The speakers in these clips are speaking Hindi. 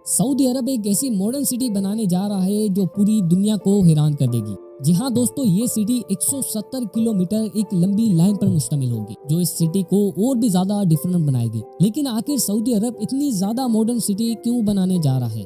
सऊदी अरब एक ऐसी मॉडर्न सिटी बनाने जा रहा है जो पूरी दुनिया को हैरान कर देगी। जी हाँ दोस्तों, ये सिटी 170 किलोमीटर एक लंबी लाइन पर मुश्तमिल होगी जो इस सिटी को और भी ज्यादा डिफरेंट बनाएगी। लेकिन आखिर सऊदी अरब इतनी ज्यादा मॉडर्न सिटी क्यों बनाने जा रहा है?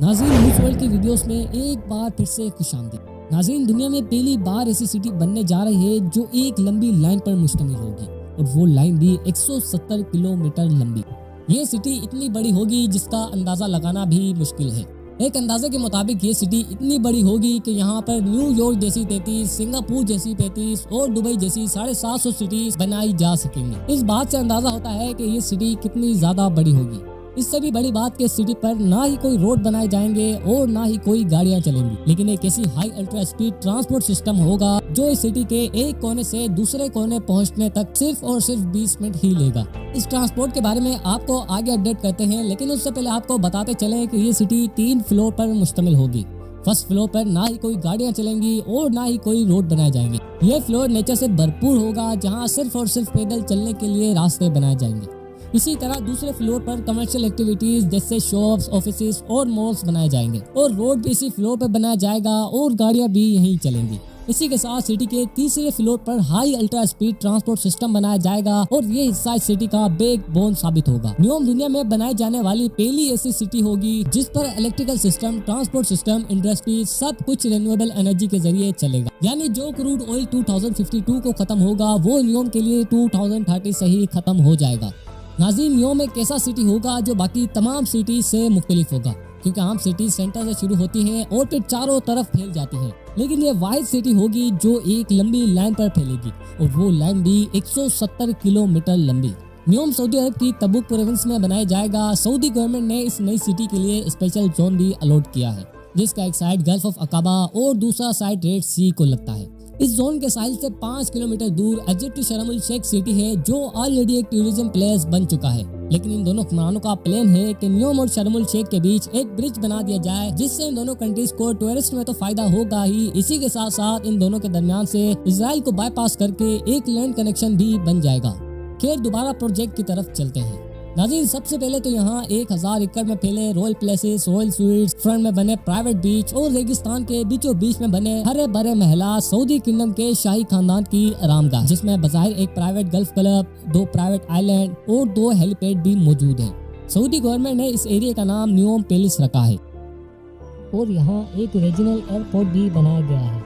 नाज़रीन, न्यूज़ वर्ल्ड की वीडियोस में एक बार फिर से खुशामदीद। नाज़रीन, दुनिया में पहली बार ऐसी सिटी बनने जा रही है जो एक लंबी लाइन पर मुश्तमिल होगी और वो लाइन भी 170 किलोमीटर लंबी। ये सिटी इतनी बड़ी होगी जिसका अंदाजा लगाना भी मुश्किल है। एक अंदाजे के मुताबिक ये सिटी इतनी बड़ी होगी कि यहाँ पर न्यूयॉर्क जैसी 33, सिंगापुर जैसी 35 और दुबई जैसी 750 सिटीज बनाई जा सकेंगी। इस बात से अंदाजा होता है कि ये सिटी कितनी ज्यादा बड़ी होगी। इससे भी बड़ी बात के सिटी पर ना ही कोई रोड बनाए जाएंगे और ना ही कोई गाड़ियां चलेंगी, लेकिन एक ऐसी high ultra speed transport system होगा जो इस सिटी के एक कोने से दूसरे कोने पहुंचने तक सिर्फ और सिर्फ 20 मिनट ही लेगा। इस ट्रांसपोर्ट के बारे में आपको आगे अपडेट करते हैं, लेकिन उससे पहले आपको बताते चले कि ये सिटी 3 फ्लोर पर मुश्तमिल होगी। फर्स्ट फ्लोर पर ना ही कोई गाड़ियां चलेंगी और ना ही कोई रोड बनाए जाएंगे। ये फ्लोर नेचर से भरपूर होगा जहाँ सिर्फ और सिर्फ पैदल चलने के लिए रास्ते बनाए जाएंगे। इसी तरह दूसरे फ्लोर पर कमर्शियल एक्टिविटीज जैसे शॉप्स, ऑफिसेज और मॉल्स बनाए जाएंगे और रोड भी इसी फ्लोर पर बनाया जाएगा और गाड़ियां भी यहीं चलेंगी। इसी के साथ सिटी के तीसरे फ्लोर पर high ultra speed transport system बनाया जाएगा और ये हिस्सा सिटी का बैकबोन साबित होगा। न्यूयॉर्क दुनिया में बनाई जाने वाली पहली ऐसी सिटी होगी जिस पर electrical system, transport system, industry सब कुछ रिन्यूएबल एनर्जी के जरिए चलेगा। यानी जो क्रूड ऑयल 2052 को खत्म होगा वो न्यूयॉर्क के लिए 2030 से ही खत्म हो जाएगा। नाज़रीन, न्यूयॉर्क एक ऐसा सिटी होगा जो बाकी तमाम सिटी से मुख्तलिफ होगा, क्योंकि आम सिटी सेंटर से शुरू होती है और फिर चारों तरफ फैल जाती है, लेकिन ये वाहिद सिटी होगी जो एक लंबी लाइन पर फैलेगी और वो लाइन भी 170 किलोमीटर लंबी। न्यूयॉर्क सऊदी अरब की तबूक प्रोविंस में बनाया जाएगा। सऊदी गवर्नमेंट ने इस नई सिटी के लिए स्पेशल जोन भी अलॉट किया है, जिसका एक साइड गल्फ ऑफ अकाबा और दूसरा साइड रेड सी को लगता है। इस जोन के साहिल से 5 किलोमीटर दूर इजिप्ट शर्म अल शेख सिटी है जो ऑलरेडी एक टूरिज्म प्लेस बन चुका है। लेकिन इन दोनों हुक्मरानों का प्लान है कि न्यूयॉर्क और शर्म अल शेख के बीच एक ब्रिज बना दिया जाए, जिससे इन दोनों कंट्रीज को टूरिस्ट में तो फायदा होगा ही, इसी के साथ साथ इन दोनों के दरमियान से इजराइल को बाईपास करके एक लैंड कनेक्शन भी बन जाएगा। खैर, दोबारा प्रोजेक्ट की तरफ चलते हैं। नाज़रीन, सबसे पहले तो यहाँ 1000 एकड़ में फैले royal places, royal sweets, front में बने प्राइवेट बीच और रेगिस्तान के बीचों बीच में बने हरे भरे महला सऊदी किंगडम के शाही खानदान की आरामगाह, जिसमें बाहर एक private gulf club, 2 private island और 2 हेलीपैड भी मौजूद है। सऊदी गवर्नमेंट ने इस एरिया का नाम न्यूयॉर्क पैलेस रखा है और यहाँ एक रीजनल एयरपोर्ट भी बनाया गया है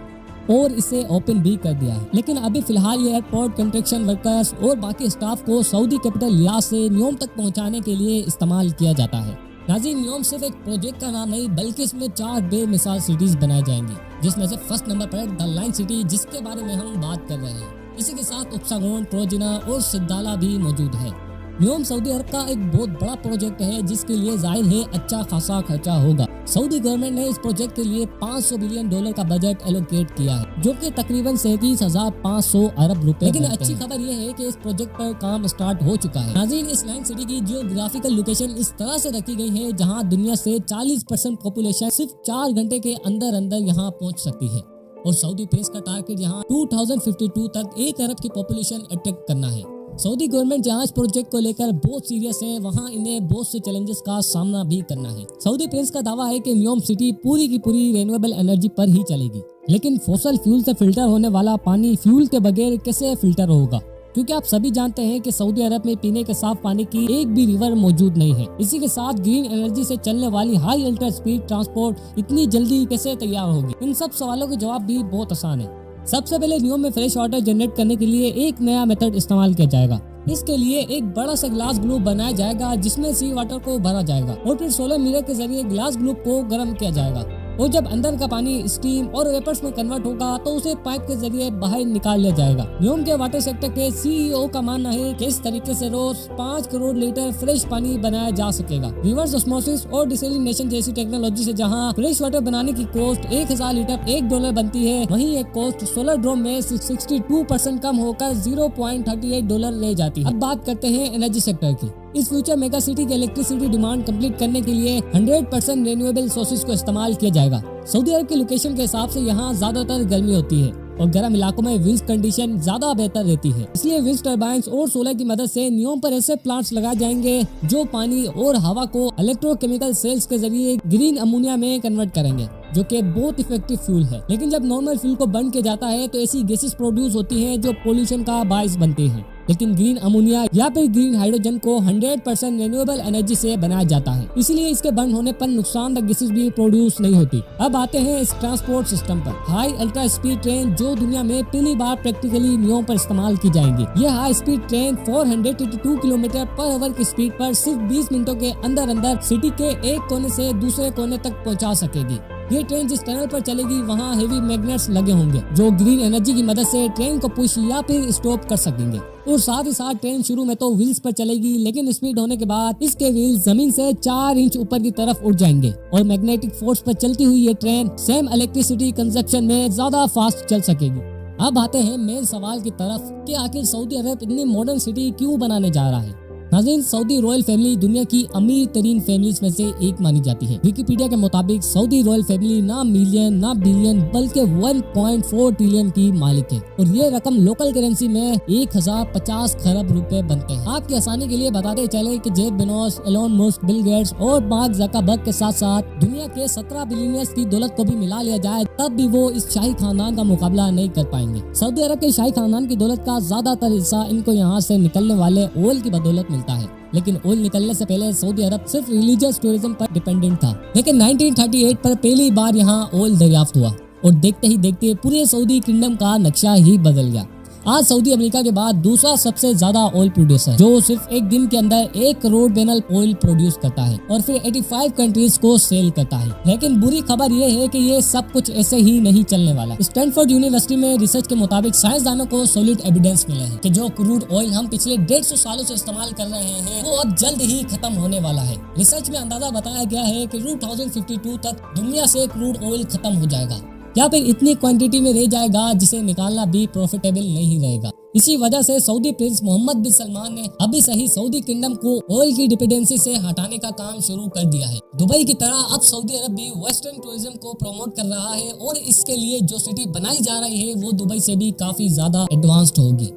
और इसे ओपन भी कर दिया है। लेकिन अभी फिलहाल ये एयरपोर्ट कंस्ट्रक्शन वर्कर्स और बाकी स्टाफ को सऊदी कैपिटल रियाद से न्यूयॉर्क तक पहुंचाने के लिए इस्तेमाल किया जाता है। नाज़रीन, न्यूयॉर्क सिर्फ एक प्रोजेक्ट का नाम नहीं बल्कि इसमें 4 बेमिसाल सिटीज बनाई जाएंगी, जिसमें से फर्स्ट नंबर पर द लाइन सिटी, जिसके बारे में हम बात कर रहे हैं। इसी के साथ उपसागोन, ट्रोजिना और सिद्दाला भी मौजूद है। न्यूयॉर्क सऊदी अरब का एक बहुत बड़ा प्रोजेक्ट है जिसके लिए जाहिर है अच्छा खासा खर्चा होगा। सऊदी गवर्नमेंट ने इस प्रोजेक्ट के लिए $500 बिलियन का बजट एलोकेट किया है, जो कि तकरीबन 37,500 अरब रुपए। लेकिन अच्छी खबर यह है कि इस प्रोजेक्ट पर काम स्टार्ट हो चुका है। नाज़रीन, इस लाइन सिटी की जियोग्राफिकल लोकेशन इस तरह से रखी गई है जहां दुनिया से 40% पॉपुलेशन सिर्फ 4 घंटे के अंदर अंदर यहाँ पहुँच सकती है और सऊदी प्रेस का टारगेट यहाँ 2052 तक 1 अरब की पॉपुलेशन अट्रैक्ट करना है। सऊदी गवर्नमेंट जहां इस प्रोजेक्ट को लेकर बहुत सीरियस है, वहां इन्हें बहुत से चैलेंजेस का सामना भी करना है। सऊदी प्रेस का दावा है कि न्यूयॉर्क सिटी पूरी की पूरी रिन्यूएबल एनर्जी पर ही चलेगी, लेकिन फॉसल फ्यूल से फिल्टर होने वाला पानी फ्यूल के बगैर कैसे फिल्टर होगा, क्योंकि आप सभी जानते हैं कि सऊदी अरब में पीने के साफ पानी की एक भी रिवर मौजूद नहीं है। इसी के साथ ग्रीन एनर्जी से चलने वाली हाई अल्ट्रा स्पीड ट्रांसपोर्ट इतनी जल्दी कैसे तैयार होगी? इन सब सवालों के जवाब भी बहुत आसान है। सबसे पहले न्यूयॉर्क में फ्रेश वाटर जनरेट करने के लिए एक नया मेथड इस्तेमाल किया जाएगा। इसके लिए एक बड़ा सा ग्लास ग्लूब बनाया जाएगा जिसमें सी वाटर को भरा जाएगा और फिर सोलर मिरर के जरिए ग्लास ग्लूब को गर्म किया जाएगा और जब अंदर का पानी स्टीम और वेपर्स में कन्वर्ट होगा तो उसे पाइप के जरिए बाहर निकाल लिया जाएगा। न्यूयॉर्क के वाटर सेक्टर के सीईओ का मानना है कि इस तरीके से रोज 5 करोड़ लीटर फ्रेश पानी बनाया जा सकेगा। रिवर्स ऑस्मोसिस और डिसैलिनेशन जैसी टेक्नोलॉजी से जहां फ्रेश वाटर बनाने की कॉस्ट 1000 लीटर $1 बनती है, वहीं एक कॉस्ट सोलर ड्रोम में 62% कम होकर $0.38 रह जाती है। अब बात करते हैं एनर्जी सेक्टर की। इस फ्यूचर मेगा सिटी की इलेक्ट्रिसिटी डिमांड कंप्लीट करने के लिए 100% रिन्यूएबल सोर्सेज को इस्तेमाल किया जाएगा। सऊदी अरब की लोकेशन के हिसाब से यहाँ ज्यादातर गर्मी होती है और गर्म इलाकों में विंड कंडीशन ज्यादा बेहतर रहती है। इसलिए विंड टर्बाइन्स और सोलर की मदद से नियोम पर ऐसे प्लांट्स लगाए जाएंगे जो पानी और हवा को इलेक्ट्रोकेमिकल सेल्स के जरिए ग्रीन अमोनिया में कन्वर्ट करेंगे, जो कि बहुत इफेक्टिव फ्यूल है। लेकिन जब नॉर्मल फ्यूल को बर्न किया जाता है तो ऐसी गैसेस प्रोड्यूस होती हैं जो पोल्यूशन का बायस बनती हैं। लेकिन ग्रीन अमोनिया या फिर ग्रीन हाइड्रोजन को 100% रिन्यूएबल एनर्जी से बनाया जाता है, इसलिए इसके बर्न होने पर नुकसानदायक गैसेस भी प्रोड्यूस नहीं होती। अब आते हैं इस ट्रांसपोर्ट सिस्टम पर। हाई अल्ट्रा स्पीड ट्रेन जो दुनिया में पहली बार प्रैक्टिकली नियोम पर इस्तेमाल की जाएंगी। ये high speed train 482 kilometre per hour की स्पीड पर सिर्फ 20 मिनटों के अंदर अंदर सिटी के एक कोने से दूसरे कोने तक पहुँचा सकेगी। ये ट्रेन जिस टनल पर चलेगी वहाँ हेवी मैग्नेट्स लगे होंगे जो ग्रीन एनर्जी की मदद से ट्रेन को पुश या फिर स्टॉप कर सकेंगे। और साथ ही साथ ट्रेन शुरू में तो व्हील्स पर चलेगी, लेकिन स्पीड होने के बाद इसके व्हील्स जमीन से 4 इंच ऊपर की तरफ उठ जाएंगे और मैग्नेटिक फोर्स पर चलती हुई ये ट्रेन सेम इलेक्ट्रिसिटी कंजप्शन में ज्यादा फास्ट चल सकेगी। अब आते हैं मेन सवाल की तरफ कि आखिर सऊदी अरब इतनी मॉडर्न सिटी क्यों बनाने जा रहा है। नाज़रीन, सऊदी रॉयल फैमिली दुनिया की अमीर तरीन फैमिलीज में से एक मानी जाती है। विकिपीडिया के मुताबिक सऊदी रॉयल फैमिली ना मिलियन ना बिलियन बल्कि 1.4 ट्रिलियन की मालिक है और ये रकम लोकल करेंसी में 1050 खरब रुपए बनते हैं। आपकी आसानी के लिए बताते चले कि Jeff Bezos, Elon Musk, Bill Gates और मार्क ज़करबर्ग के साथ साथ दुनिया के 17 बिलियनियर्स की दौलत को भी मिला लिया जाए तब भी वो इस शाही खानदान का मुकाबला नहीं कर पाएंगे। सऊदी अरब के शाही खानदान की दौलत का ज्यादातर हिस्सा इनको यहाँ से निकलने वाले ऑयल की बदौलत मिलता है। लेकिन ऑयल निकलने से पहले सऊदी अरब सिर्फ रिलीजियस टूरिज्म पर डिपेंडेंट था। लेकिन 1938 पर पहली बार यहाँ ऑयल दरियाफ्त हुआ और देखते ही देखते पूरे सऊदी किंगडम का नक्शा ही बदल गया। आज सऊदी अमेरिका के बाद दूसरा सबसे ज्यादा ऑयल प्रोड्यूसर, जो सिर्फ एक दिन के अंदर 1 करोड़ बैरल ऑयल प्रोड्यूस करता है और फिर 85 कंट्रीज को सेल करता है। लेकिन बुरी खबर ये है कि ये सब कुछ ऐसे ही नहीं चलने वाला। स्टैनफोर्ड यूनिवर्सिटी में रिसर्च के मुताबिक साइंसदानों को सॉलिड एविडेंस मिले हैं कि जो क्रूड ऑयल हम पिछले 150 सालों से इस्तेमाल कर रहे हैं वो अब जल्द ही खत्म होने वाला है। रिसर्च में अंदाजा बताया गया है कि 2052 तक दुनिया से क्रूड ऑयल खत्म हो जाएगा या फिर इतनी क्वांटिटी में रह जाएगा जिसे निकालना भी प्रॉफिटेबल नहीं रहेगा। इसी वजह से सऊदी प्रिंस मोहम्मद बिन सलमान ने अभी सही सऊदी किंगडम को ऑयल की डिपेंडेंसी से हटाने का काम शुरू कर दिया है। दुबई की तरह अब सऊदी अरब भी वेस्टर्न टूरिज्म को प्रमोट कर रहा है और इसके लिए जो सिटी बनाई जा रही है वो दुबई से भी काफी ज्यादा एडवांस्ड होगी।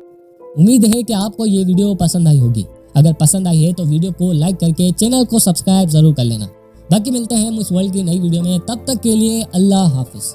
उम्मीद है कि आपको ये वीडियो पसंद आई होगी। अगर पसंद आई है तो वीडियो को लाइक करके चैनल को सब्सक्राइब जरूर कर लेना। बाकी मिलते हैं इस वर्ल्ड की नई वीडियो में, तब तक के लिए अल्लाह हाफिज।